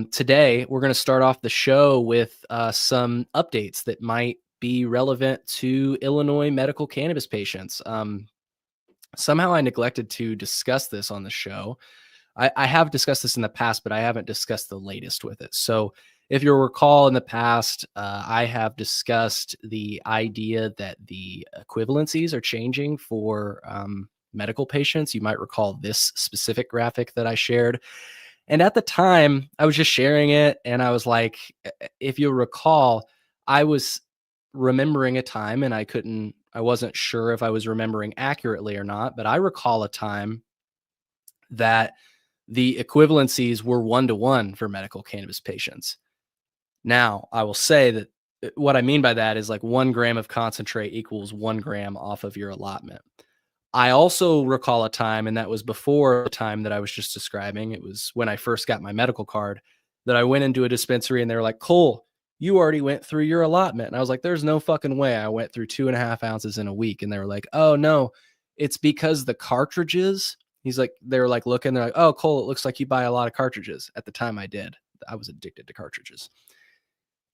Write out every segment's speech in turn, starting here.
Today, we're going to start off the show with some updates that might be relevant to Illinois medical cannabis patients. Somehow I neglected to discuss this on the show. I have discussed this in the past, but I haven't discussed the latest with it. So, if you'll recall in the past, I have discussed the idea that the equivalencies are changing for medical patients. You might recall this specific graphic that I shared. And at the time, I was just sharing it, and I was like, if you'll recall, I was remembering a time, and I wasn't sure if I was remembering accurately or not, but I recall a time that the equivalencies were 1-to-1 for medical cannabis patients. Now, I will say that what I mean by that is like 1 gram of concentrate equals 1 gram off of your allotment. I also recall a time, and that was before the time that I was just describing. It was when I first got my medical card that I went into a dispensary and they were like, Cole, you already went through your allotment. And I was like, there's no fucking way I went through 2.5 ounces in a week. And they were like, oh, no, it's because the cartridges. They were like looking, they're like, oh, Cole, it looks like you buy a lot of cartridges. At the time I did. I was addicted to cartridges.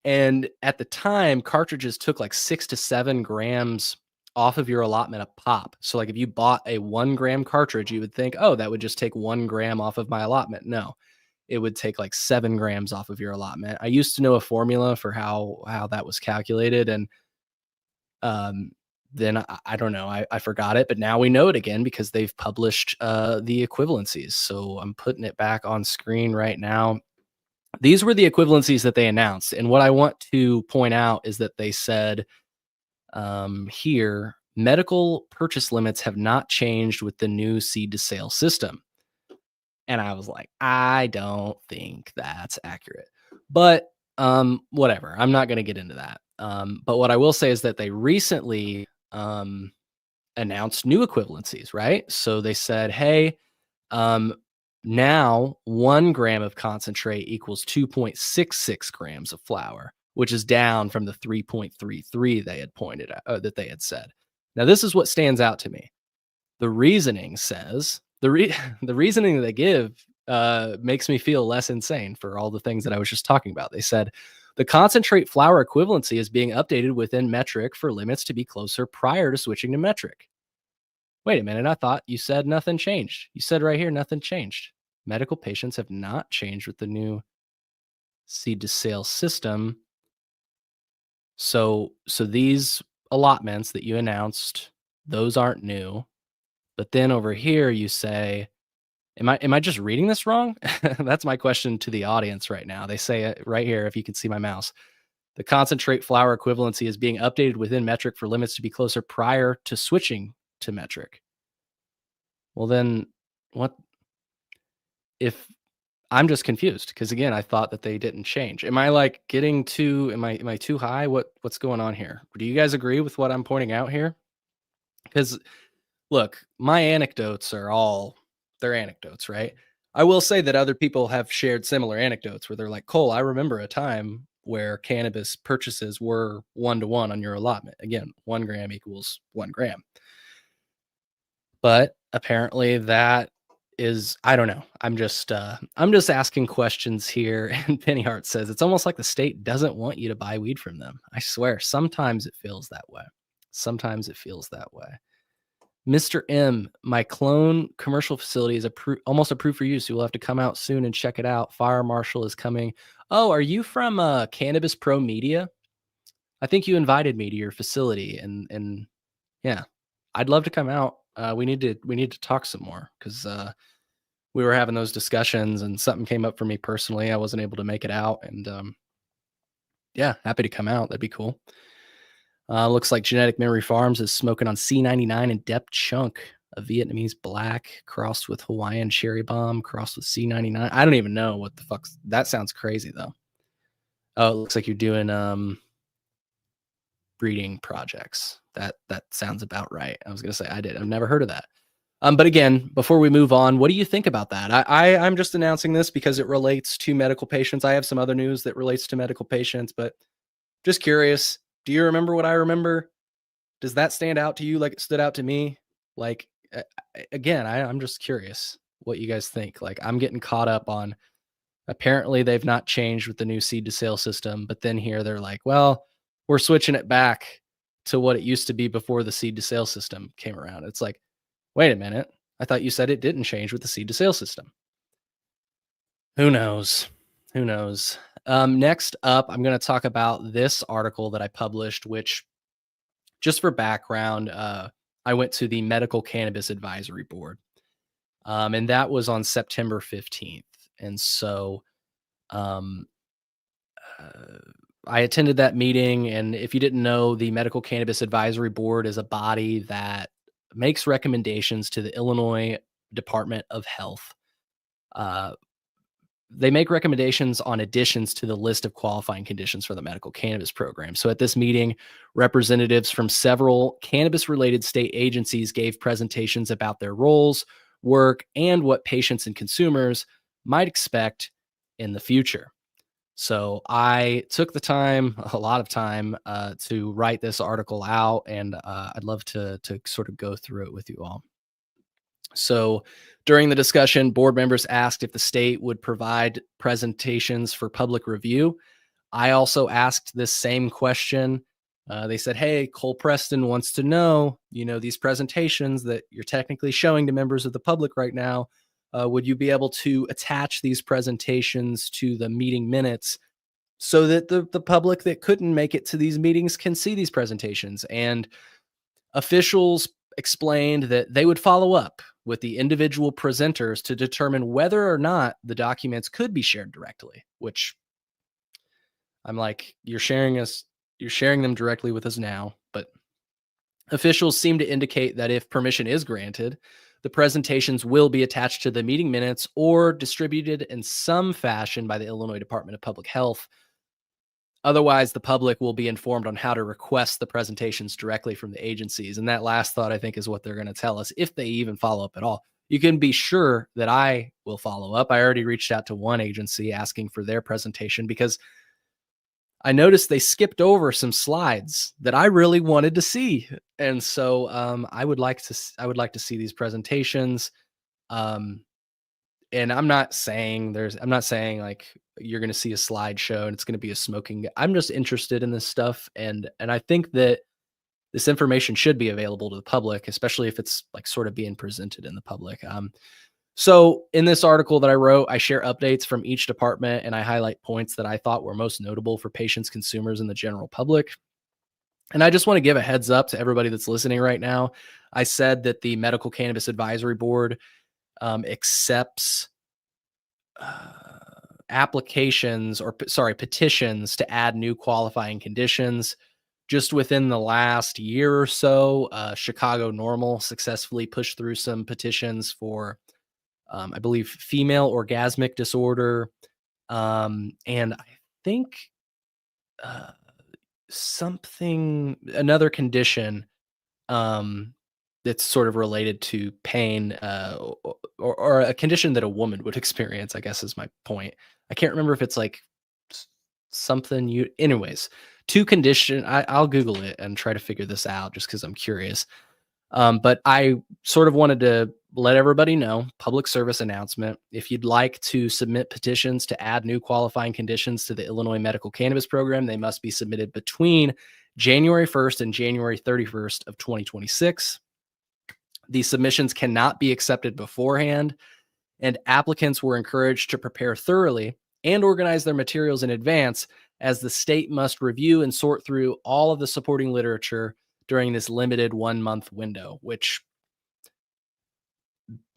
And at the time, cartridges took like 6 to 7 grams off of your allotment a pop. So like if you bought a 1 gram cartridge, you would think, oh, that would just take 1 gram off of my allotment. No, it would take like 7 grams off of your allotment. I used to know a formula for how that was calculated. And then I don't know, I forgot it, but now we know it again because they've published the equivalencies. So I'm putting it back on screen right now. These were the equivalencies that they announced. And what I want to point out is that they said here, medical purchase limits have not changed with the new seed to sale system. And I was like, I don't think that's accurate. But whatever. I'm not going to get into that. But what I will say is that they recently announced new equivalencies, right? So they said, hey, now 1 gram of concentrate equals 2.66 grams of flour, which is down from the 3.33 they had pointed out that they had said. Now, this is what stands out to me. The reasoning says the reasoning they give makes me feel less insane for all the things that I was just talking about. They said the concentrate flour equivalency is being updated within METRC for limits to be closer prior to switching to METRC. Wait a minute, I thought you said nothing changed. You said right here, nothing changed. Medical patients have not changed with the new seed to sale system. So these allotments that you announced, those aren't new. But then over here you say, am I just reading this wrong? That's my question to the audience right now. They say it right here, if you can see my mouse. The concentrate flour equivalency is being updated within METRC for limits to be closer prior to switching to METRC. Well, then what if I'm just confused? Because again, I thought that they didn't change. Am I like getting too, am I too high? What's going on here? Do you guys agree with what I'm pointing out here? Because look, my anecdotes they're anecdotes, right? I will say that other people have shared similar anecdotes where they're like, Cole, I remember a time where cannabis purchases were 1-to-1 on your allotment. Again, 1 gram equals 1 gram. But apparently that is, I don't know. I'm just asking questions here. And Pennyhart says it's almost like the state doesn't want you to buy weed from them. I swear, sometimes it feels that way. Sometimes it feels that way. Mr. M, my clone commercial facility is almost approved for use. You will have to come out soon and check it out. Fire marshal is coming. Oh, are you from Cannabis Pro Media? I think you invited me to your facility, and yeah, I'd love to come out. We need to talk some more because we were having those discussions, and something came up for me personally. I wasn't able to make it out, and yeah, happy to come out. That'd be cool. Looks like Genetic Memory Farms is smoking on C99 and Dep Chunk, a Vietnamese black crossed with Hawaiian Cherry Bomb, crossed with C99. I don't even know what the fuck. That sounds crazy, though. Oh, it looks like you're doing breeding projects. That sounds about right. I was going to say I've never heard of that. But again, before we move on, what do you think about that? I'm just announcing this because it relates to medical patients. I have some other news that relates to medical patients, but just curious. Do you remember what I remember? Does that stand out to you like it stood out to me? Like, again, I'm just curious what you guys think. Like, I'm getting caught up on Apparently, they've not changed with the new seed to sale system, but then here they're like, well, we're switching it back to what it used to be before the seed to sale system came around. It's like, wait a minute. I thought you said it didn't change with the seed to sale system. Who knows? Who knows? Next up, I'm going to talk about this article that I published, which, just for background, I went to the Medical Cannabis Advisory Board, and that was on September 15th. And so um, uh, I attended that meeting. And if you didn't know, the Medical Cannabis Advisory Board is a body that makes recommendations to the Illinois Department of Health. Uh, they make recommendations on additions to the list of qualifying conditions for the medical cannabis program. So at this meeting, representatives from several cannabis related state agencies gave presentations about their roles, work, and what patients and consumers might expect in the future. So I took the time, a lot of time, to write this article out, and I'd love to sort of go through it with you all. So during the discussion, board members asked if the state would provide presentations for public review. I also asked this same question. They said, hey, Cole Preston wants to know, these presentations that you're technically showing to members of the public right now, would you be able to attach these presentations to the meeting minutes so that the public that couldn't make it to these meetings can see these presentations? And officials explained that they would follow up with the individual presenters to determine whether or not the documents could be shared directly, which I'm like, you're sharing them directly with us now, but officials seem to indicate that if permission is granted, the presentations will be attached to the meeting minutes or distributed in some fashion by the Illinois Department of Public Health. Otherwise, the public will be informed on how to request the presentations directly from the agencies. And that last thought, I think, is what they're going to tell us, if they even follow up at all. You can be sure that I will follow up. I already reached out to one agency asking for their presentation because I noticed they skipped over some slides that I really wanted to see. And so I would like to see these presentations. Um, and I'm not saying like you're going to see a slideshow and it's going to be a smoking. I'm just interested in this stuff, and I think that this information should be available to the public, especially if it's like sort of being presented in the public. So in this article that I wrote, I share updates from each department and I highlight points that I thought were most notable for patients, consumers, and the general public. And I just want to give a heads up to everybody that's listening right now. I said that the Medical Cannabis Advisory Board accepts applications or petitions to add new qualifying conditions. Just within the last year or so, Chicago Normal successfully pushed through some petitions for, I believe, female orgasmic disorder, and I think uh, another condition, um, that's sort of related to pain, or a condition that a woman would experience, I guess is my point. I can't remember if it's like s- something you, anyways, I'll Google it and try to figure this out just because I'm curious. But I sort of wanted to let everybody know, public service announcement. If you'd like to submit petitions to add new qualifying conditions to the Illinois medical cannabis program, they must be submitted between January 1st and January 31st of 2026. These submissions cannot be accepted beforehand, and applicants were encouraged to prepare thoroughly and organize their materials in advance, as the state must review and sort through all of the supporting literature during this limited 1 month window, which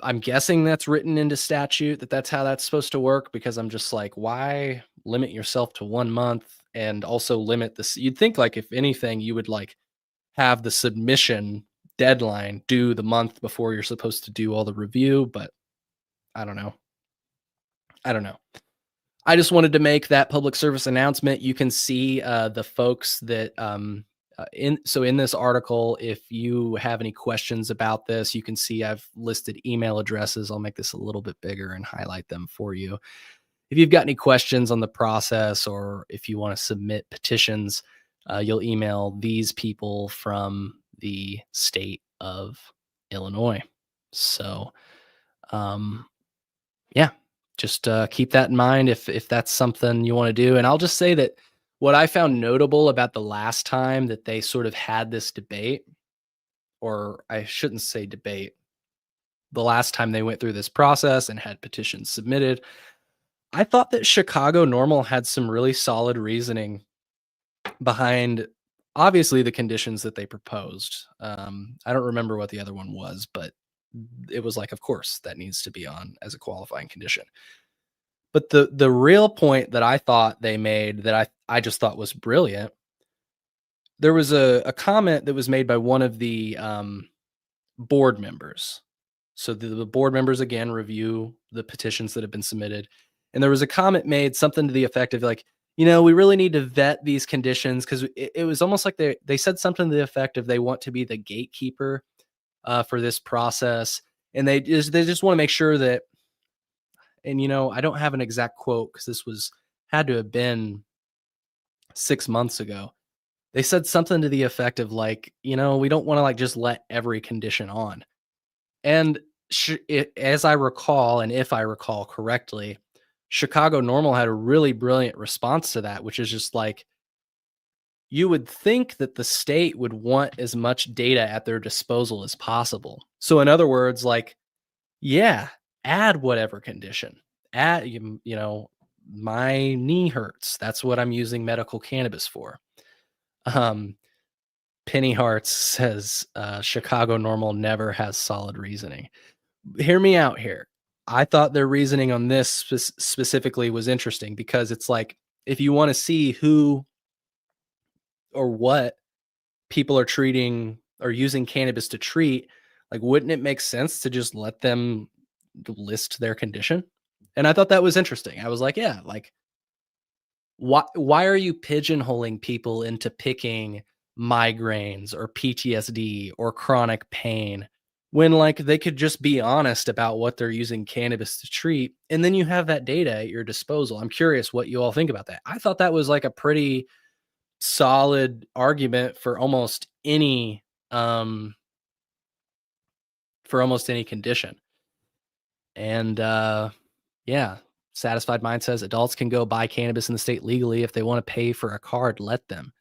I'm guessing that's written into statute, that's how that's supposed to work, because I'm just like, why limit yourself to 1 month and also limit this? You'd think like, if anything, you would like have the submission deadline due the month before you're supposed to do all the review, but I don't know. I don't know. I just wanted to make that public service announcement. You can see the folks that in this article, if you have any questions about this, you can see I've listed email addresses. I'll make this a little bit bigger and highlight them for you. If you've got any questions on the process, or if you want to submit petitions, you'll email these people from the state of Illinois. So, yeah, just keep that in mind if that's something you want to do. And I'll just say that what I found notable about the last time that they sort of had this debate, or I shouldn't say debate, the last time they went through this process and had petitions submitted, I thought that Chicago Normal had some really solid reasoning behind obviously the conditions that they proposed. I don't remember what the other one was, but it was like, of course, that needs to be on as a qualifying condition. But the real point that I thought they made that I just thought was brilliant, there was a comment that was made by one of the board members. So the board members again review the petitions that have been submitted. And there was a comment made, something to the effect of like, we really need to vet these conditions because it was almost like they said something to the effect of they want to be the gatekeeper for this process. And they just want to make sure that, and I don't have an exact quote because this was had to have been 6 months ago. They said something to the effect of like, we don't want to like just let every condition on. And as I recall, and if I recall correctly, Chicago Normal had a really brilliant response to that, which is just like, you would think that the state would want as much data at their disposal as possible. So, in other words, like, yeah, add whatever condition. Add, my knee hurts. That's what I'm using medical cannabis for. Um, Penny Hearts says Chicago Normal never has solid reasoning. Hear me out here. I thought their reasoning on this specifically was interesting because it's like if you want to see who or what people are treating or using cannabis to treat, like wouldn't it make sense to just let them list their condition? And I thought that was interesting. I was like, yeah, like why are you pigeonholing people into picking migraines or PTSD or chronic pain when like they could just be honest about what they're using cannabis to treat and then you have that data at your disposal. I'm curious what you all think about that. I thought that was like a pretty solid argument um for almost any condition. And yeah, Satisfied Mind says adults can go buy cannabis in the state legally if they want to pay for a card, let them.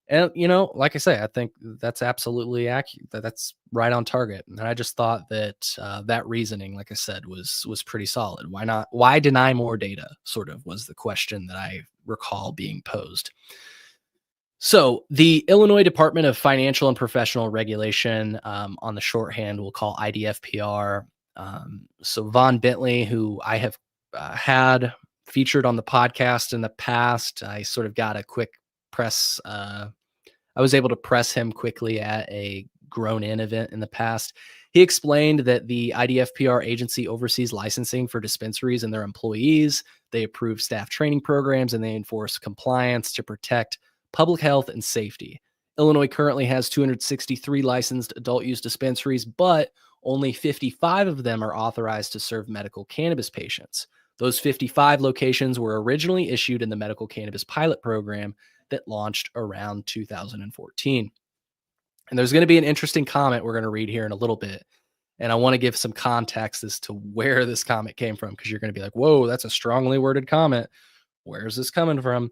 And like I say, I think that's absolutely accurate. That's right on target. And I just thought that that reasoning, like I said, was pretty solid. Why not? Why deny more data? Sort of was the question that I recall being posed. So the Illinois Department of Financial and Professional Regulation, on the shorthand, we'll call IDFPR. So Vaughn Bentley, who I have had featured on the podcast in the past, I sort of got a quick press. I was able to press him quickly at a Grown In event in the past. He explained that the IDFPR agency oversees licensing for dispensaries and their employees. They approve staff training programs and they enforce compliance to protect public health and safety. Illinois currently has 263 licensed adult use dispensaries, but only 55 of them are authorized to serve medical cannabis patients. Those 55 locations were originally issued in the medical cannabis pilot program that launched around 2014. And there's going to be an interesting comment we're going to read here in a little bit. And I want to give some context as to where this comment came from, because you're going to be like, whoa, that's a strongly worded comment. Where's this coming from?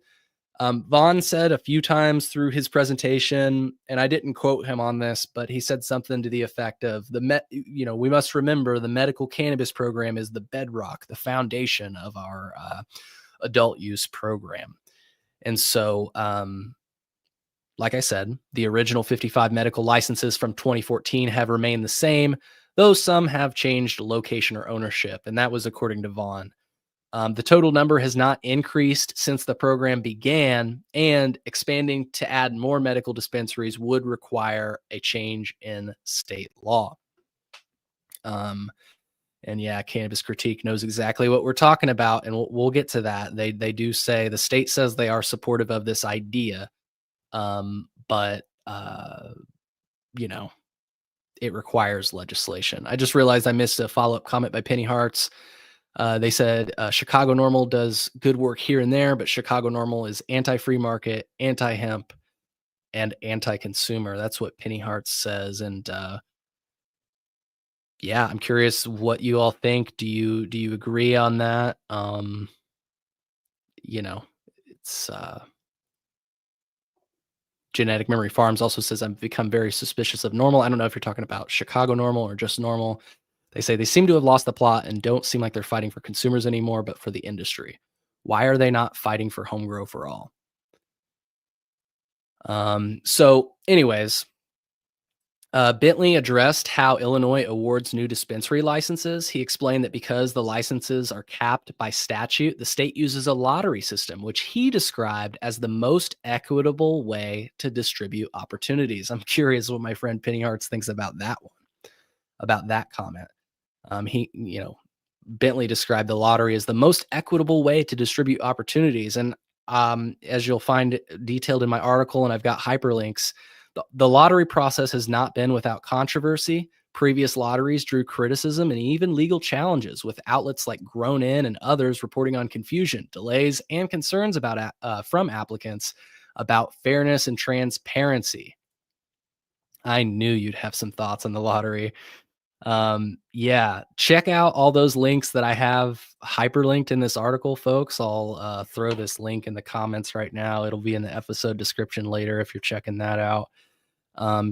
Vaughn said a few times through his presentation, and I didn't quote him on this, but he said something to the effect of we must remember the medical cannabis program is the bedrock, the foundation of our adult use program. And so, like I said, the original 55 medical licenses from 2014 have remained the same, though some have changed location or ownership. And that was according to Vaughn. The total number has not increased since the program began, and expanding to add more medical dispensaries would require a change in state law. And yeah, Cannabis Critique knows exactly what we're talking about, and we'll get to that. They do say the state says they are supportive of this idea, but it requires legislation. I just realized I missed a follow-up comment by Penny Hearts. They said Chicago Normal does good work here and there, but Chicago Normal is anti-free market, anti-hemp, and anti-consumer. That's what Penny Hearts says. And Yeah, I'm curious what you all think. Do you agree on that? You know, it's Genetic Memory Farms also says I've become very suspicious of normal. I don't know if you're talking about Chicago normal or just normal. They say they seem to have lost the plot and don't seem like they're fighting for consumers anymore, but for the industry. Why are they not fighting for home grow for all? Anyways, Bentley addressed how Illinois awards new dispensary licenses. He explained that because the licenses are capped by statute, the state uses a lottery system, which he described as the most equitable way to distribute opportunities. I'm curious what my friend Penny Hartz thinks about that one, about that comment. Bentley described the lottery as the most equitable way to distribute opportunities. And as you'll find detailed in my article, and I've got hyperlinks, the lottery process has not been without controversy. Previous lotteries drew criticism and even legal challenges, with outlets like Grown In and others reporting on confusion, delays, and concerns from applicants about fairness and transparency. I knew you'd have some thoughts on the lottery. Yeah, check out all those links that I have hyperlinked in this article, folks. I'll throw this link in the comments right now. It'll be in the episode description later if you're checking that out.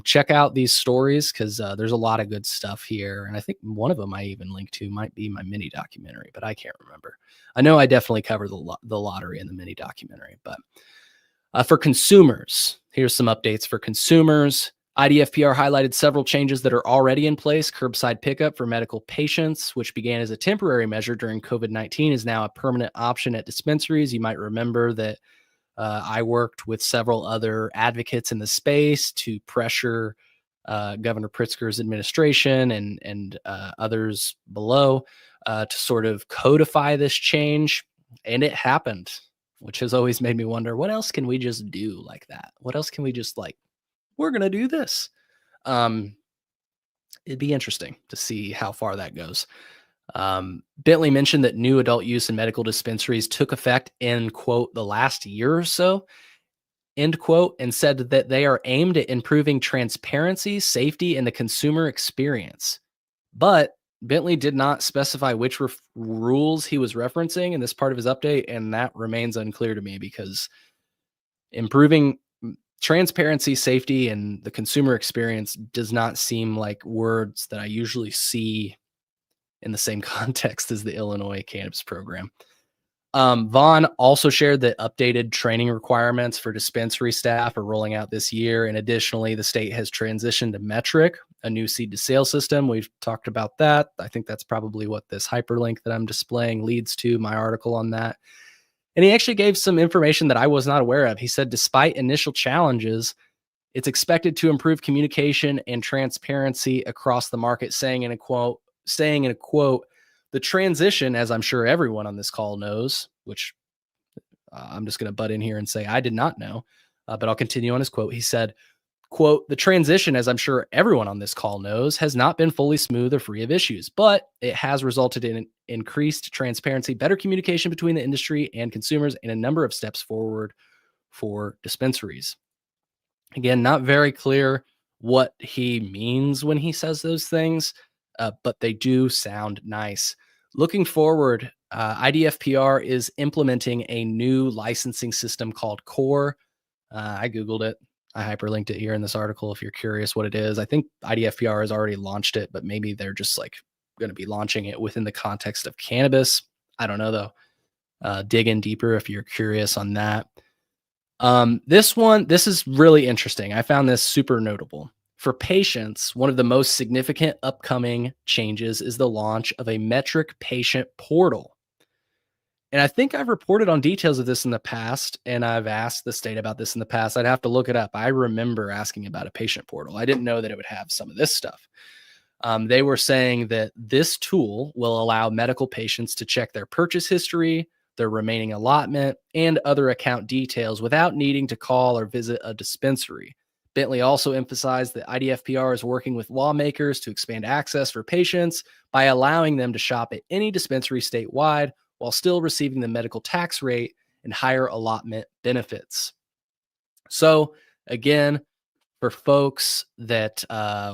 Check out these stories because there's a lot of good stuff here. And I think one of them I even linked to might be my mini documentary, but I can't remember. I know I definitely covered the lottery in the mini documentary, but for consumers, here's some updates for consumers. IDFPR highlighted several changes that are already in place. Curbside pickup for medical patients, which began as a temporary measure during COVID-19, is now a permanent option at dispensaries. You might remember that I worked with several other advocates in the space to pressure Governor Pritzker's administration and others below to sort of codify this change. And it happened, which has always made me wonder, what else can we just do like that? What else can we just like, we're going to do this? Um, it'd be interesting to see how far that goes. Bentley mentioned that new adult use in medical dispensaries took effect in, quote, the last year or so, end quote, and said that they are aimed at improving transparency, safety, and the consumer experience. But Bentley did not specify which rules he was referencing in this part of his update, and that remains unclear to me because improving transparency, safety, and the consumer experience does not seem like words that I usually see in the same context as the Illinois cannabis program. Vaughn also shared that updated training requirements for dispensary staff are rolling out this year. And additionally, the state has transitioned to METRC, a new seed to sale system. We've talked about that. I think that's probably what this hyperlink that I'm displaying leads to, my article on that. And he actually gave some information that I was not aware of. He said, despite initial challenges, it's expected to improve communication and transparency across the market, saying in a quote, the transition, as I'm sure everyone on this call knows, which I'm just going to butt in here and say I did not know, but I'll continue on his quote. He said, quote, the transition, as I'm sure everyone on this call knows, has not been fully smooth or free of issues, but it has resulted in increased transparency, better communication between the industry and consumers, and a number of steps forward for dispensaries. Again, not very clear what he means when he says those things, but they do sound nice. Looking forward, IDFPR is implementing a new licensing system called CORE. I Googled it. I hyperlinked it here in this article if you're curious what it is. I think IDFPR has already launched it, but maybe they're just like going to be launching it within the context of cannabis. I don't know though. Dig in deeper if you're curious on that. This is really interesting. I found this super notable. For patients, one of the most significant upcoming changes is the launch of a METRC patient portal. And I think I've reported on details of this in the past, and I've asked the state about this in the past. I'd have to look it up. I remember asking about a patient portal. I didn't know that it would have some of this stuff. They were saying that this tool will allow medical patients to check their purchase history, their remaining allotment, and other account details without needing to call or visit a dispensary. Bentley also emphasized that IDFPR is working with lawmakers to expand access for patients by allowing them to shop at any dispensary statewide while still receiving the medical tax rate and higher allotment benefits. So again, for folks that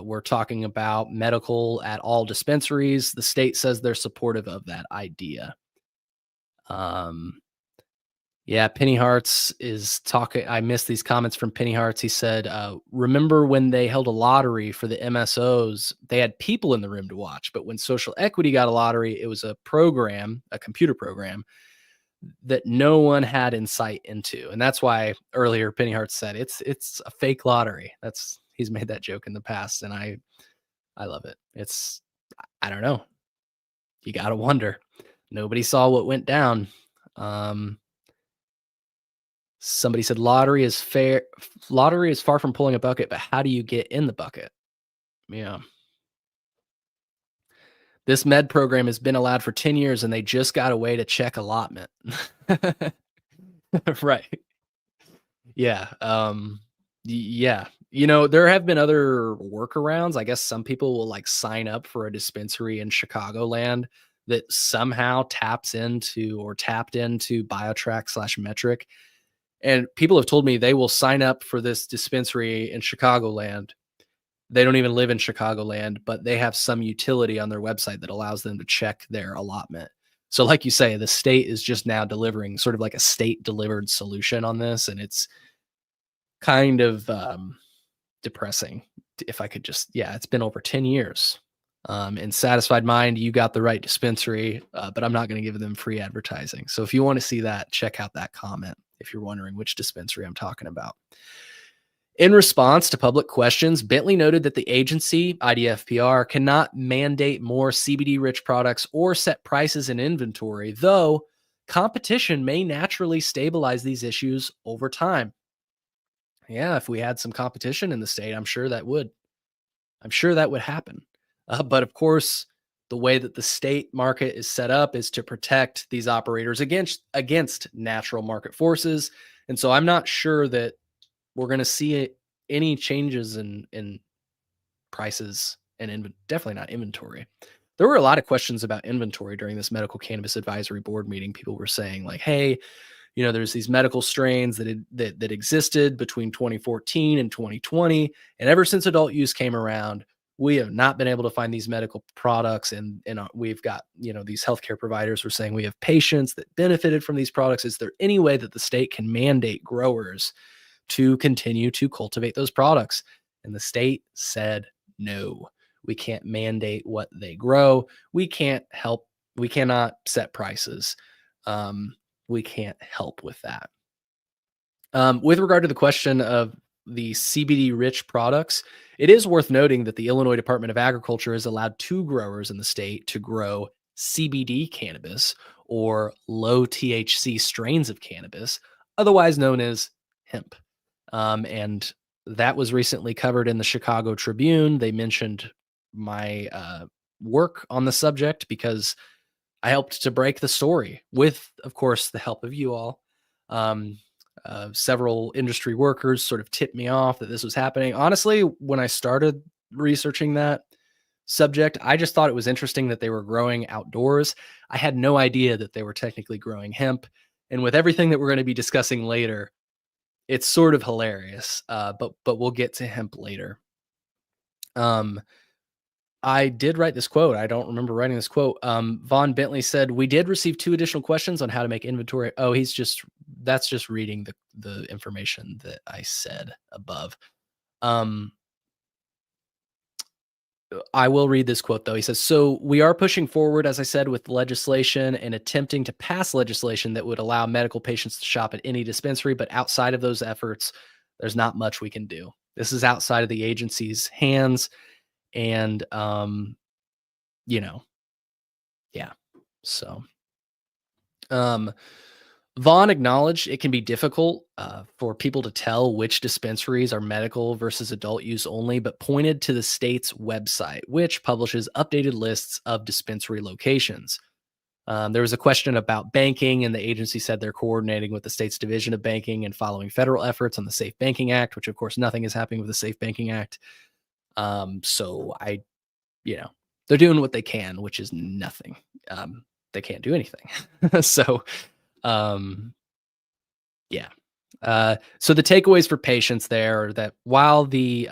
were talking about medical at all dispensaries, the state says they're supportive of that idea. Um, yeah, Penny Hearts is talking. I missed these comments from Penny Hearts. He said, remember when they held a lottery for the MSOs? They had people in the room to watch, but when Social Equity got a lottery, it was a program, a computer program that no one had insight into. And that's why earlier Penny Hearts said it's a fake lottery. That's he's made that joke in the past, and I love it. It's I don't know. You got to wonder. Nobody saw what went down. Um, Somebody said lottery is fair. Lottery is far from pulling a bucket, but how do you get in the bucket? Yeah. This med program has been allowed for 10 years and they just got a way to check allotment. Right. Yeah. Yeah. There have been other workarounds. I guess some people will like sign up for a dispensary in Chicagoland that somehow tapped into BioTrack/METRC. And people have told me they will sign up for this dispensary in Chicagoland. They don't even live in Chicagoland, but they have some utility on their website that allows them to check their allotment. So, like you say, the state is just now delivering sort of like a state delivered solution on this. And it's kind of depressing. If I could just, yeah, it's been over 10 years. In Satisfied Mind, you got the right dispensary, but I'm not going to give them free advertising. So if you want to see that, check out that comment if you're wondering which dispensary I'm talking about. In response to public questions, Bentley noted that the agency, IDFPR, cannot mandate more CBD-rich products or set prices in inventory, though competition may naturally stabilize these issues over time. Yeah, if we had some competition in the state, I'm sure that would. I'm sure that would happen. But of course, the way that the state market is set up is to protect these operators against natural market forces. And so I'm not sure that we're going to see any changes in prices and definitely not inventory. There were a lot of questions about inventory during this Medical Cannabis Advisory Board meeting. People were saying like, hey, there's these medical strains that existed between 2014 and 2020, and ever since adult use came around, we have not been able to find these medical products. And we've got these healthcare providers were saying we have patients that benefited from these products. Is there any way that the state can mandate growers to continue to cultivate those products? And the state said no. We can't mandate what they grow. We cannot set prices. We can't help with that. With regard to the question of the CBD rich products, it is worth noting that the Illinois Department of Agriculture has allowed 2 growers in the state to grow CBD cannabis or low THC strains of cannabis, otherwise known as hemp. And that was recently covered in the Chicago Tribune. They mentioned my work on the subject because I helped to break the story with, of course, the help of you all. Several industry workers sort of tipped me off that this was happening. Honestly, when I started researching that subject, I just thought it was interesting that they were growing outdoors. I had no idea that they were technically growing hemp. And with everything that we're going to be discussing later, it's sort of hilarious. But we'll get to hemp later. I did write this quote. I don't remember writing this quote. Vaughn Bentley said, we did receive 2 additional questions on how to make inventory. Oh, that's just reading the information that I said above. I will read this quote though. He says, so we are pushing forward, as I said, with legislation and attempting to pass legislation that would allow medical patients to shop at any dispensary. But outside of those efforts, there's not much we can do. This is outside of the agency's hands. And, yeah. So, Vaughn acknowledged it can be difficult for people to tell which dispensaries are medical versus adult use only, but pointed to the state's website, which publishes updated lists of dispensary locations. There was a question about banking, and the agency said they're coordinating with the state's Division of Banking and following federal efforts on the Safe Banking Act, which of course nothing is happening with the Safe Banking Act. So they're doing what they can, which is nothing. They can't do anything. So, yeah. So the takeaways for patients there are that while the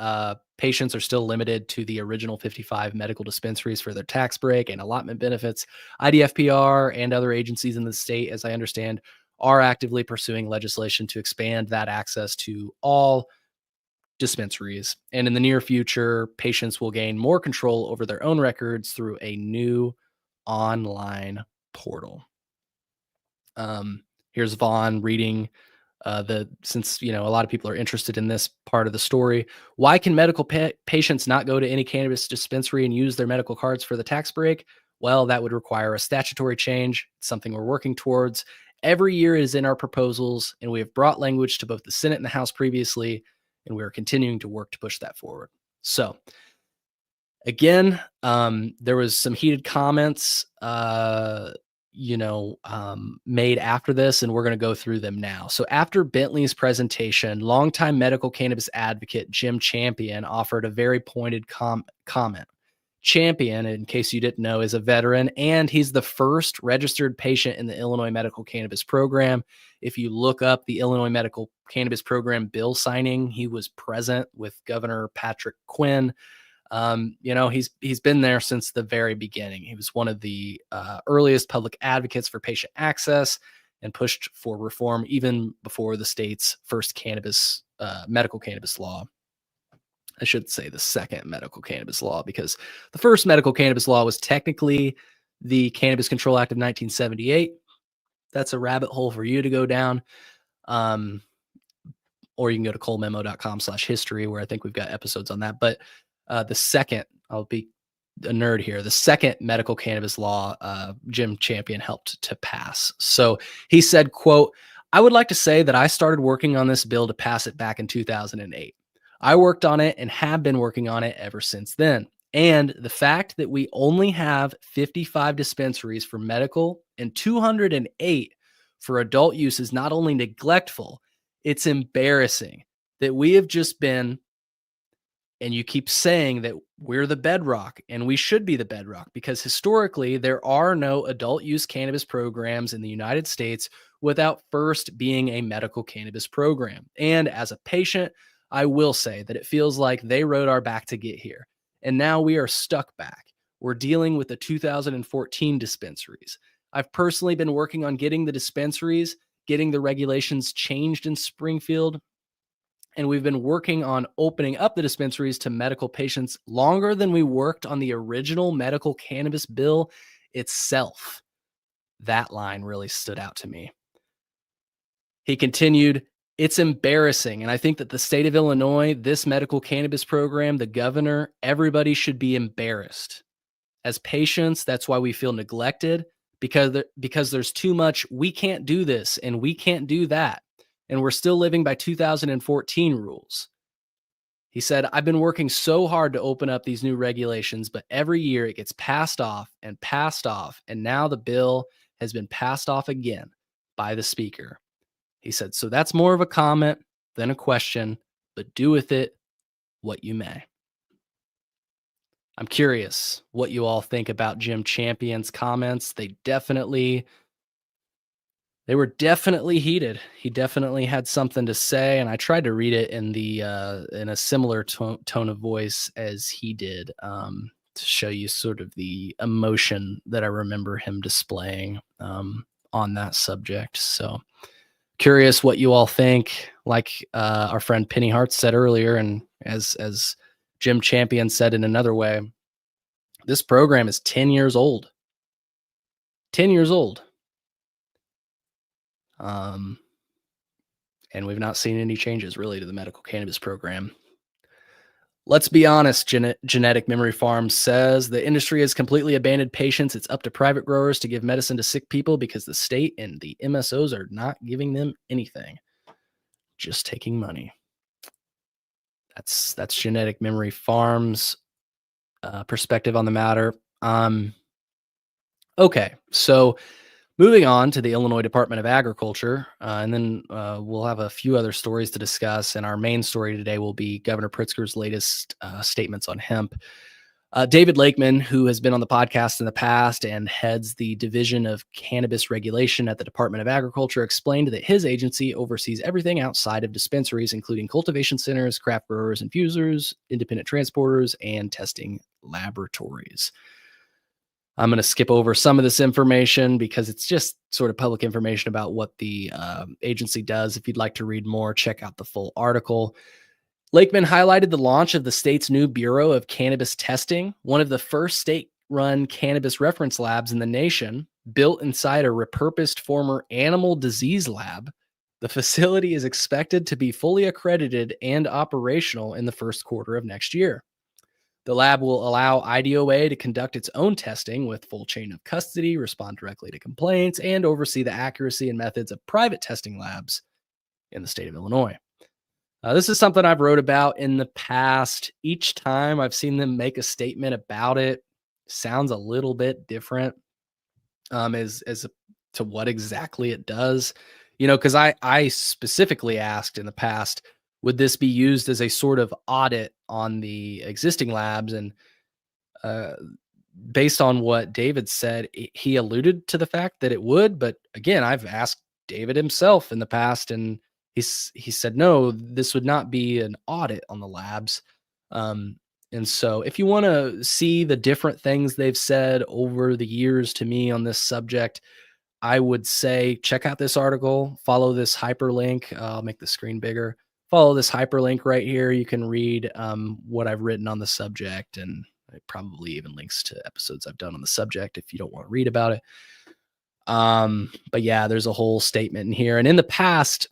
patients are still limited to the original 55 medical dispensaries for their tax break and allotment benefits, IDFPR and other agencies in the state, as I understand, are actively pursuing legislation to expand that access to all dispensaries. And in the near future, patients will gain more control over their own records through a new online portal. Here's Vaughn reading since a lot of people are interested in this part of the story. Why can medical patients not go to any cannabis dispensary and use their medical cards for the tax break? Well, that would require a statutory change. It's something we're working towards. Every year is in our proposals, and we have brought language to both the Senate and the House previously, and we are continuing to work to push that forward. So again, there was some heated comments made after this, and we're going to go through them now. So after Bentley's presentation, longtime medical cannabis advocate Jim Champion offered a very pointed comment. Champion, in case you didn't know, is a veteran, and he's the first registered patient in the Illinois Medical Cannabis Program. If you look up the Illinois Medical Cannabis Program bill signing, he was present with Governor Patrick Quinn. He's been there since the very beginning. He was one of the earliest public advocates for patient access and pushed for reform even before the state's first medical cannabis law. I should say the second medical cannabis law, because the first medical cannabis law was technically the Cannabis Control Act of 1978. That's a rabbit hole for you to go down. Or you can go to colememo.com/history, where I think we've got episodes on that. But the second, I'll be a nerd here, the second medical cannabis law, Jim Champion helped to pass. So he said, quote, "I would like to say that I started working on this bill to pass it back in 2008. I worked on it and have been working on it ever since then. And the fact that we only have 55 dispensaries for medical and 208 for adult use is not only neglectful, it's embarrassing that we have just been, and you keep saying that we're the bedrock, and we should be the bedrock, because historically there are no adult use cannabis programs in the United States without first being a medical cannabis program. And as a patient, I will say that it feels like they rode our back to get here. And now we are stuck back. We're dealing with the 2014 dispensaries. I've personally been working on getting the dispensaries, getting the regulations changed in Springfield, and we've been working on opening up the dispensaries to medical patients longer than we worked on the original medical cannabis bill itself." That line really stood out to me. He continued, "It's embarrassing, and I think that the state of Illinois, this medical cannabis program, the governor, everybody should be embarrassed. As patients, that's why we feel neglected, because there's too much, we can't do this and we can't do that. And we're still living by 2014 rules." He said, "I've been working so hard to open up these new regulations, but every year it gets passed off, and now the bill has been passed off again by the speaker." He said, "So that's more of a comment than a question, but do with it what you may." I'm curious what you all think about Jim Champion's comments. They were definitely heated. He definitely had something to say, and I tried to read it in a similar tone of voice as he did, to show you sort of the emotion that I remember him displaying on that subject. So curious what you all think. Like our friend Penny Hart said earlier, and as Jim Champion said in another way, this program is 10 years old. 10 years old. And we've not seen any changes really to the medical cannabis program. Let's be honest, Genetic Memory Farms says the industry has completely abandoned patients. It's up to private growers to give medicine to sick people because the state and the MSOs are not giving them anything, just taking money. That's Genetic Memory Farms perspective on the matter. Okay, so moving on to the Illinois Department of Agriculture, and then we'll have a few other stories to discuss. And our main story today will be Governor Pritzker's latest statements on hemp. David Lakeman, who has been on the podcast in the past and heads the Division of Cannabis Regulation at the Department of Agriculture, explained that his agency oversees everything outside of dispensaries, including cultivation centers, craft growers, infusers, independent transporters, and testing laboratories. I'm going to skip over some of this information because it's just sort of public information about what the agency does. If you'd like to read more, check out the full article. Lakeman highlighted the launch of the state's new Bureau of Cannabis Testing, one of the first state-run cannabis reference labs in the nation, built inside a repurposed former animal disease lab. The facility is expected to be fully accredited and operational in the first quarter of next year. The lab will allow IDOA to conduct its own testing with full chain of custody, respond directly to complaints, and oversee the accuracy and methods of private testing labs in the state of Illinois. This is something I've wrote about in the past. Each time I've seen them make a statement about it, sounds a little bit different to what exactly it does. Because I specifically asked in the past, would this be used as a sort of audit on the existing labs? And based on what David said, he alluded to the fact that it would. But again, I've asked David himself in the past, and he said, no, this would not be an audit on the labs. And so if you want to see the different things they've said over the years to me on this subject, I would say check out this article, follow this hyperlink. I'll make the screen bigger. Follow this hyperlink right here. You can read what I've written on the subject, and it probably even links to episodes I've done on the subject if you don't want to read about it. But yeah, there's a whole statement in here. And in the past,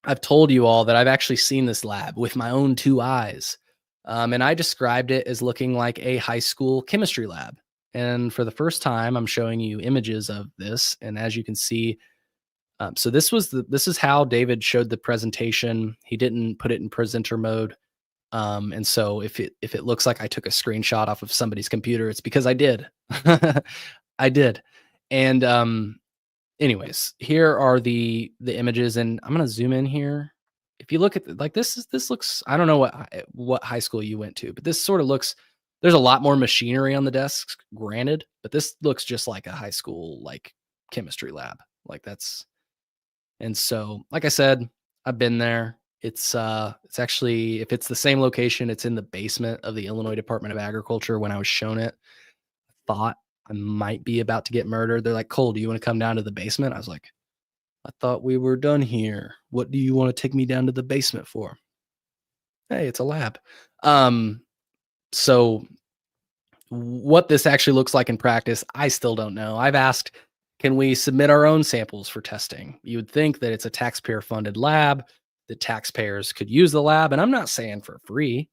I've told you all that I've actually seen this lab with my own two eyes. And I described it as looking like a high school chemistry lab. And for the first time, I'm showing you images of this. And as you can see, so this is how David showed the presentation. He didn't put it in presenter mode. And so if it looks like I took a screenshot off of somebody's computer, it's because I did. I did. And anyways, here are the images, and I'm gonna zoom in here. If you look at this looks, I don't know what high school you went to, but this sort of looks, there's a lot more machinery on the desks, granted, but this looks just like a high school like chemistry lab. And so, like I said, I've been there. It's actually, if it's the same location, it's in the basement of the Illinois Department of Agriculture. When I was shown it, I thought I might be about to get murdered. They're like, Cole, do you want to come down to the basement? I was like, I thought we were done here. What do you want to take me down to the basement for? Hey, it's a lab. So what this actually looks like in practice, I still don't know. I've asked, can we submit our own samples for testing? You would think that it's a taxpayer funded lab, that taxpayers could use the lab. And I'm not saying for free.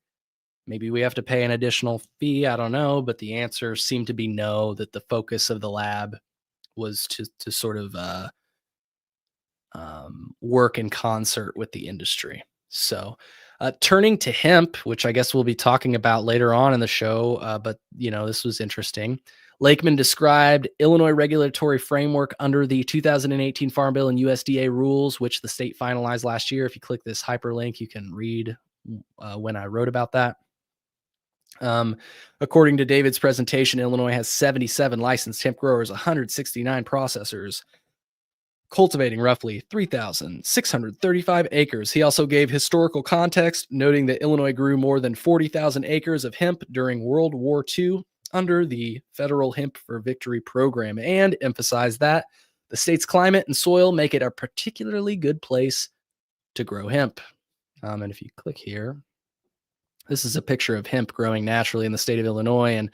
Maybe we have to pay an additional fee. I don't know. But the answer seemed to be no, that the focus of the lab was to sort of work in concert with the industry. So turning to hemp, which I guess we'll be talking about later on in the show, but this was interesting. Lakeman described Illinois regulatory framework under the 2018 Farm Bill and USDA rules, which the state finalized last year. If you click this hyperlink, you can read when I wrote about that. According to David's presentation, Illinois has 77 licensed hemp growers, 169 processors, cultivating roughly 3,635 acres. He also gave historical context, noting that Illinois grew more than 40,000 acres of hemp during World War II under the federal Hemp for Victory program, and emphasized that the state's climate and soil make it a particularly good place to grow hemp. And if you click here, this is a picture of hemp growing naturally in the state of Illinois, and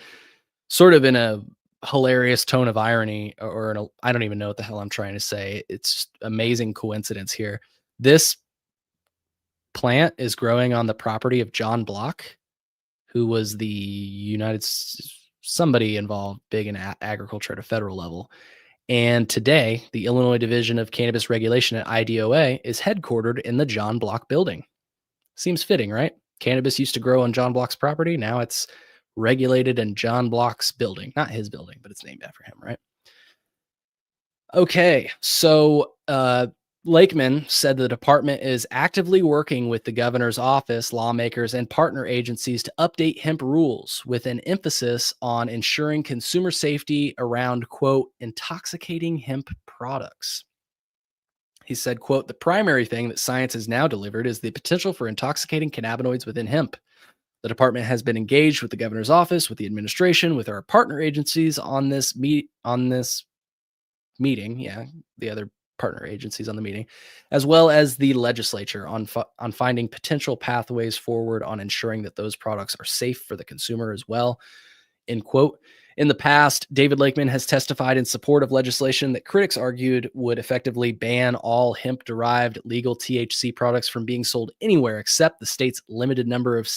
sort of in a hilarious tone of irony, or I don't even know what the hell I'm trying to say. It's just amazing coincidence here. This plant is growing on the property of John Block, who was the somebody involved big in agriculture at a federal level. And today, the Illinois Division of Cannabis Regulation at IDOA is headquartered in the John Block building. Seems fitting, right? Cannabis used to grow on John Block's property. Now it's regulated in John Block's building. Not his building, but it's named after him, right? Okay, so Lakeman said the department is actively working with the governor's office, lawmakers, and partner agencies to update hemp rules with an emphasis on ensuring consumer safety around, quote, intoxicating hemp products. He said, quote, the primary thing that science has now delivered is the potential for intoxicating cannabinoids within hemp. The department has been engaged with the governor's office, with the administration, with our partner agencies on this meeting, yeah, the other partner agencies on the meeting, as well as the legislature on finding potential pathways forward on ensuring that those products are safe for the consumer as well. End quote. In the past, David Lakeman has testified in support of legislation that critics argued would effectively ban all hemp-derived legal THC products from being sold anywhere except the state's limited number of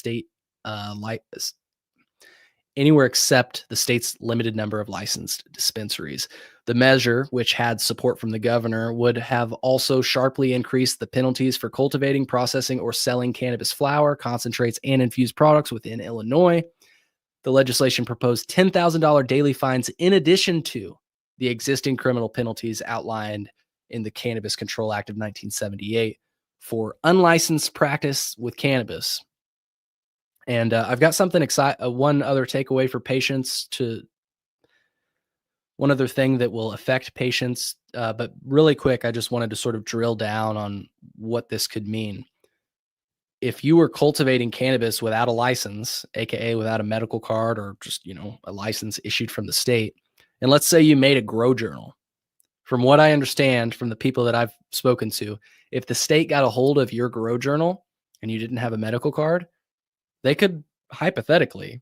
anywhere except the state's limited number of licensed dispensaries. The measure, which had support from the governor, would have also sharply increased the penalties for cultivating, processing, or selling cannabis flower, concentrates, and infused products within Illinois. The legislation proposed $10,000 daily fines in addition to the existing criminal penalties outlined in the Cannabis Control Act of 1978 for unlicensed practice with cannabis. And I've got something one other takeaway for patients one other thing that will affect patients. But really quick, I just wanted to sort of drill down on what this could mean. If you were cultivating cannabis without a license, AKA without a medical card or just, a license issued from the state, and let's say you made a grow journal, from what I understand from the people that I've spoken to, if the state got a hold of your grow journal and you didn't have a medical card, they could hypothetically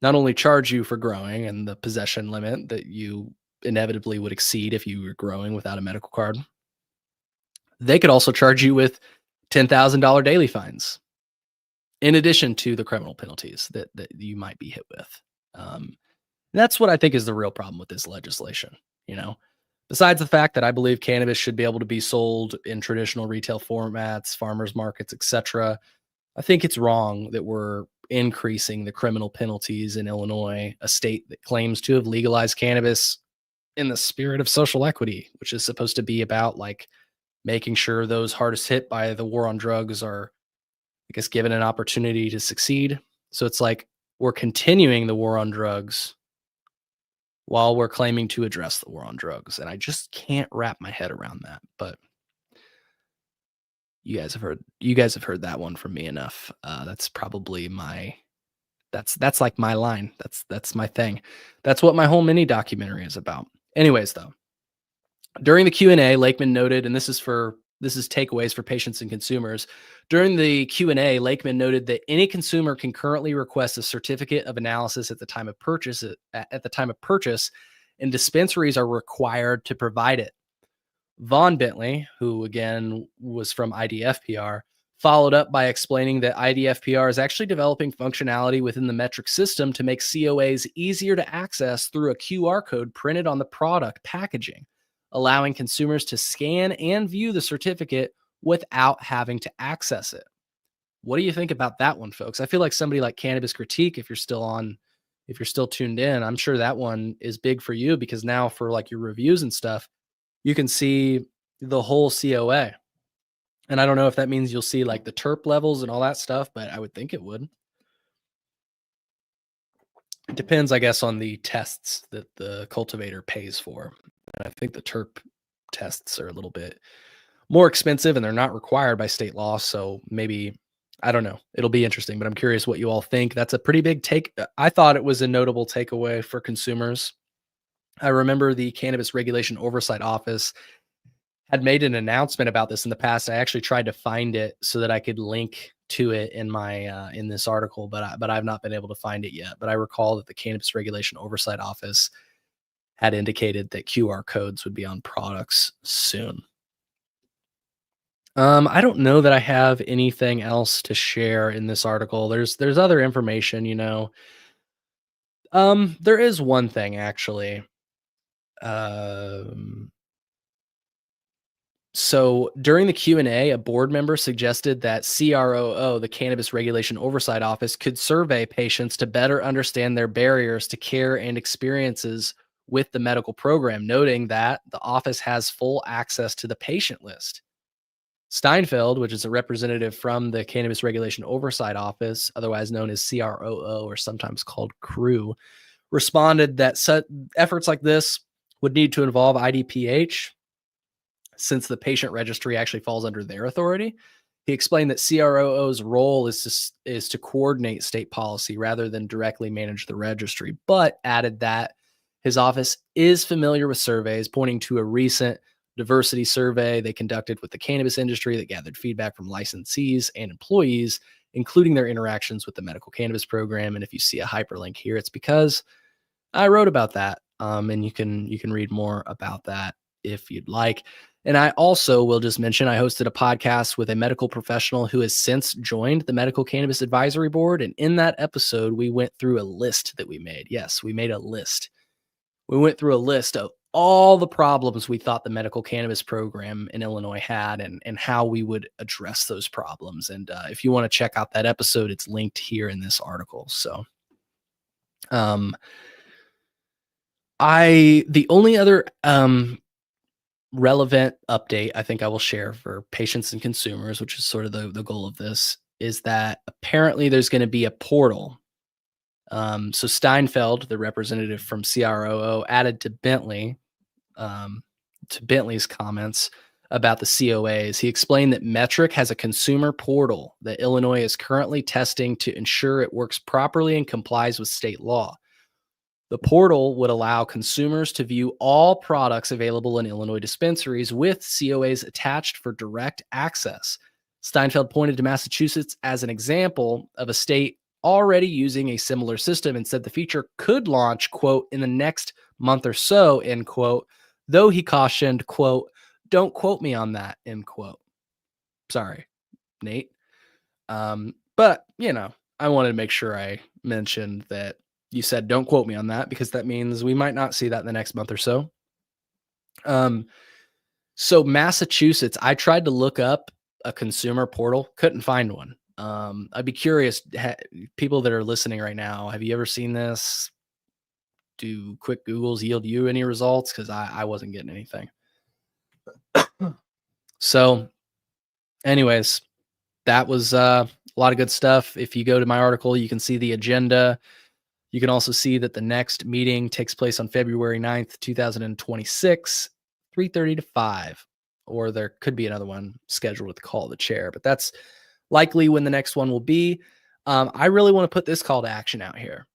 not only charge you for growing and the possession limit that you inevitably would exceed if you were growing without a medical card, they could also charge you with $10,000 daily fines in addition to the criminal penalties that you might be hit with. That's what I think is the real problem with this legislation. Besides the fact that I believe cannabis should be able to be sold in traditional retail formats, farmers markets, etc., I think it's wrong that we're increasing the criminal penalties in Illinois, a state that claims to have legalized cannabis in the spirit of social equity, which is supposed to be about making sure those hardest hit by the war on drugs are, I guess, given an opportunity to succeed. So it's like we're continuing the war on drugs while we're claiming to address the war on drugs. And I just can't wrap my head around that. But you guys have heard that one from me enough. That's probably that's like my line. That's my thing. That's what my whole mini documentary is about. Anyways, though, during the Q&A, Lakeman noted, and this is takeaways for patients and consumers. During the Q&A, Lakeman noted that any consumer can currently request a certificate of analysis at the time of purchase, and dispensaries are required to provide it. Vaughn Bentley, who again was from IDFPR, followed up by explaining that IDFPR is actually developing functionality within the METRC system to make COAs easier to access through a QR code printed on the product packaging, allowing consumers to scan and view the certificate without having to access it. What do you think about that one, folks? I feel like somebody like Cannabis Critique, if you're still tuned in, I'm sure that one is big for you because now for your reviews and stuff, you can see the whole COA. And I don't know if that means you'll see the terp levels and all that stuff, but I would think it would. It depends, I guess, on the tests that the cultivator pays for. And I think the terp tests are a little bit more expensive and they're not required by state law. So maybe, I don't know. It'll be interesting, but I'm curious what you all think. That's a pretty big take. I thought it was a notable takeaway for consumers. I remember the Cannabis Regulation Oversight Office had made an announcement about this in the past. I actually tried to find it so that I could link to it in my in this article, but I've not been able to find it yet. But I recall that the Cannabis Regulation Oversight Office had indicated that QR codes would be on products soon. I don't know that I have anything else to share in this article. There's other information, there is one thing actually. So during the Q&A, a board member suggested that CROO, the Cannabis Regulation Oversight Office, could survey patients to better understand their barriers to care and experiences with the medical program, noting that the office has full access to the patient list. Steinfeld, which is a representative from the Cannabis Regulation Oversight Office, otherwise known as CROO or sometimes called CREW, responded that efforts like this would need to involve IDPH since the patient registry actually falls under their authority. He explained that CROO's role is to coordinate state policy rather than directly manage the registry, but added that his office is familiar with surveys, pointing to a recent diversity survey they conducted with the cannabis industry that gathered feedback from licensees and employees, including their interactions with the medical cannabis program. And if you see a hyperlink here, it's because I wrote about that, and you can read more about that if you'd like. And I also will just mention I hosted a podcast with a medical professional who has since joined the Medical Cannabis Advisory Board. And in that episode, we went through a list that we made. Yes, we made a list. We went through a list of all the problems we thought the medical cannabis program in Illinois had and how we would address those problems. And if you want to check out that episode, it's linked here in this article. So, the only other relevant update I think I will share for patients and consumers, which is sort of the goal of this, is that apparently there's going to be a portal. So Steinfeld, the representative from CROO, added to Bentley's comments about the COAs. He explained that METRC has a consumer portal that Illinois is currently testing to ensure it works properly and complies with state law. The portal would allow consumers to view all products available in Illinois dispensaries with COAs attached for direct access. Steinfeld pointed to Massachusetts as an example of a state already using a similar system and said the feature could launch, quote, in the next month or so, end quote, though he cautioned, quote, don't quote me on that, end quote. Sorry, Nate. But, I wanted to make sure I mentioned that you said don't quote me on that because that means we might not see that in the next month or so. So Massachusetts, I tried to look up a consumer portal, couldn't find one. I'd be curious, people that are listening right now, have you ever seen this? Do quick Googles yield you any results? Because I wasn't getting anything. So anyways, that was a lot of good stuff. If you go to my article, you can see the agenda. You can also see that the next meeting takes place on February 9th, 2026, 3:30 to 5, or there could be another one scheduled with the call of the chair, but that's likely when the next one will be. I really want to put this call to action out here.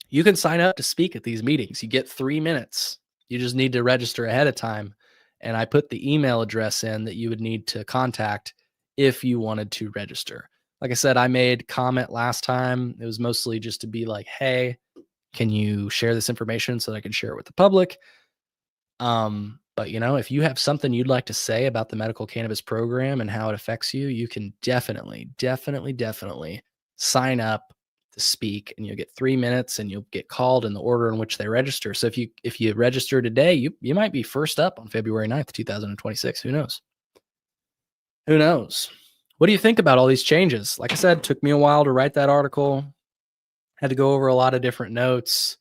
You can sign up to speak at these meetings. You get 3 minutes. You just need to register ahead of time. And I put the email address in that you would need to contact if you wanted to register. Like I said, I made comment last time. It was mostly just to be like, hey, can you share this information so that I can share it with the public? But if you have something you'd like to say about the medical cannabis program and how it affects you, you can definitely sign up to speak, and you'll get 3 minutes and you'll get called in the order in which they register. So if you register today, you might be first up on February 9th, 2026. Who knows? What do you think about all these changes? Like I said, it took me a while to write that article. Had to go over a lot of different notes.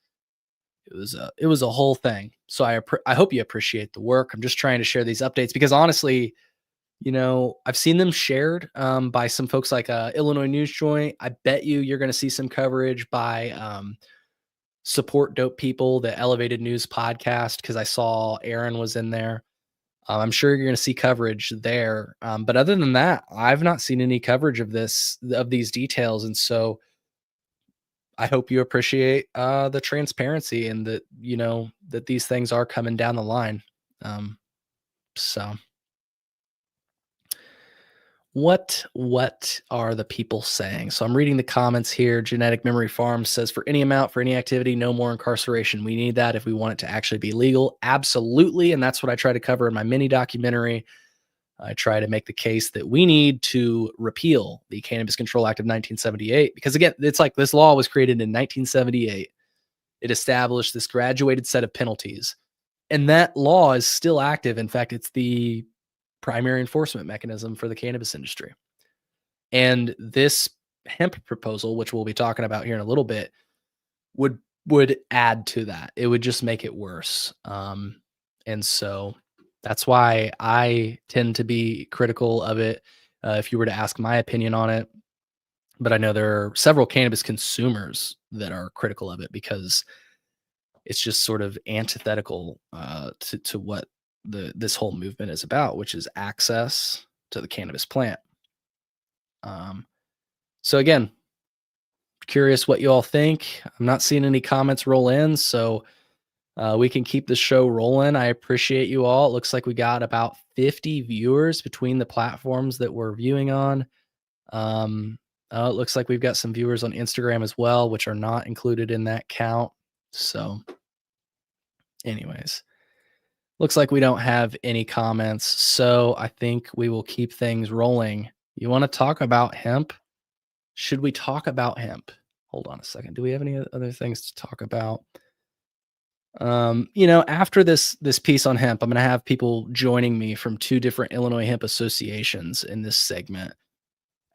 It was a whole thing. So I hope you appreciate the work. I'm just trying to share these updates because honestly, I've seen them shared by some folks like Illinois News Joint. I bet you're going to see some coverage by Support Dope People, the Elevated News podcast, because I saw Aaron was in there. I'm sure you're going to see coverage there. But other than that, I've not seen any coverage of these details. And so I hope you appreciate the transparency and that, that these things are coming down the line. So what are the people saying? So I'm reading the comments here. Genetic Memory Farms says for any amount, for any activity, no more incarceration. We need that if we want it to actually be legal. Absolutely. And that's what I try to cover in my mini documentary. I try to make the case that we need to repeal the Cannabis Control Act of 1978, because again, it's like this law was created in 1978. It established this graduated set of penalties, and that law is still active. In fact, it's the primary enforcement mechanism for the cannabis industry. And this hemp proposal, which we'll be talking about here in a little bit, would would add to that. It would just make it worse. And so that's why I tend to be critical of it. If you were to ask my opinion on it, but I know there are several cannabis consumers that are critical of it because it's just sort of antithetical to what this whole movement is about, which is access to the cannabis plant. Um, so again, curious what you all think. I'm not seeing any comments roll in, so we can keep the show rolling. I appreciate you all. It looks like we got about 50 viewers between the platforms that we're viewing on. It looks like we've got some viewers on Instagram as well, which are not included in that count. So, anyways, looks like we don't have any comments. So, I think we will keep things rolling. You want to talk about hemp? Should we talk about hemp? Hold on a second. Do we have any other things to talk about? After this piece on hemp, I'm going to have people joining me from two different Illinois hemp associations in this segment.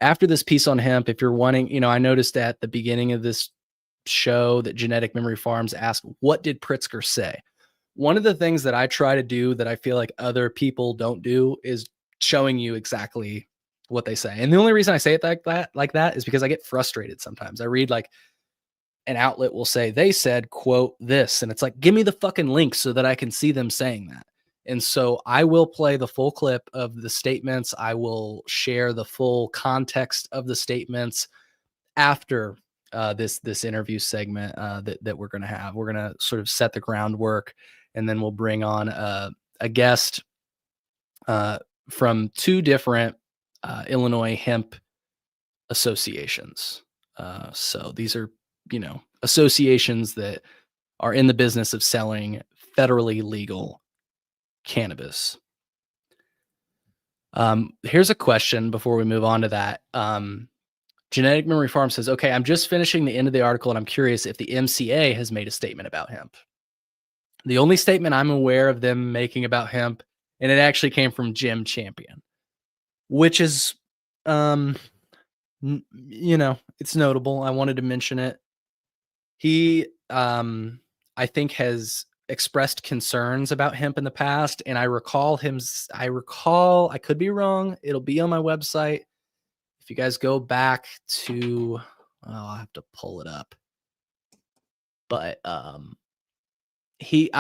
After this piece on hemp, if you're wanting, I noticed at the beginning of this show that Genetic Memory Farms asked, what did Pritzker say? One of the things that I try to do that I feel like other people don't do is showing you exactly what they say. And the only reason I say it like that is because I get frustrated sometimes. I read like an outlet will say, they said, quote, this. And it's like, give me the fucking link so that I can see them saying that. And so I will play the full clip of the statements. I will share the full context of the statements after this interview segment that we're going to have. We're going to sort of set the groundwork, and then we'll bring on a guest from two different Illinois hemp associations. So these are, associations that are in the business of selling federally legal cannabis. Here's a question before we move on to that. Genetic Memory Farm says, okay, I'm just finishing the end of the article and I'm curious if the MCA has made a statement about hemp. The only statement I'm aware of them making about hemp, and it actually came from Jim Champion, which is, it's notable. I wanted to mention it. He, I think, has expressed concerns about hemp in the past, and I recall, I could be wrong. It'll be on my website. If you guys go back to, I'll have to pull it up. But I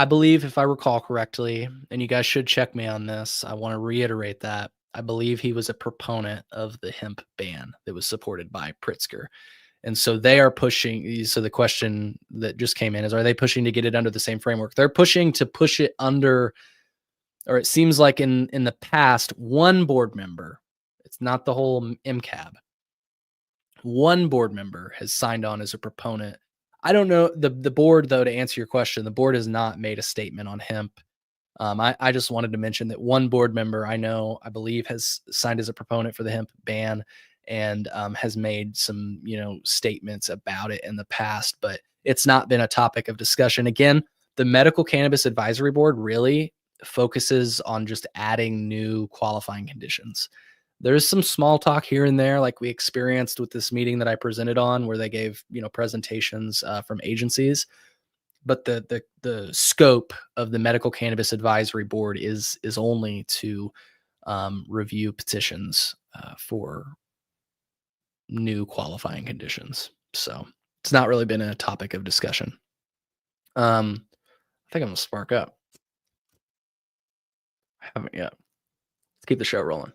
believe, if I recall correctly, and you guys should check me on this, I want to reiterate that I believe he was a proponent of the hemp ban that was supported by Pritzker. And so they are pushing. So the question that just came in is, are they pushing to get it under the same framework? They're pushing to push it under, or it seems like in the past, one board member, it's not the whole MCAB, one board member has signed on as a proponent. I don't know the board, though, to answer your question, the board has not made a statement on hemp. I just wanted to mention that one board member I believe has signed as a proponent for the hemp ban, and has made some, statements about it in the past, but it's not been a topic of discussion. Again, the Medical Cannabis Advisory Board really focuses on just adding new qualifying conditions. There's some small talk here and there, like we experienced with this meeting that I presented on, where they gave, presentations from agencies. But the scope of the Medical Cannabis Advisory Board is only to review petitions for new qualifying conditions. So it's not really been a topic of discussion. I think I'm gonna spark up. I haven't yet. Let's keep the show rolling.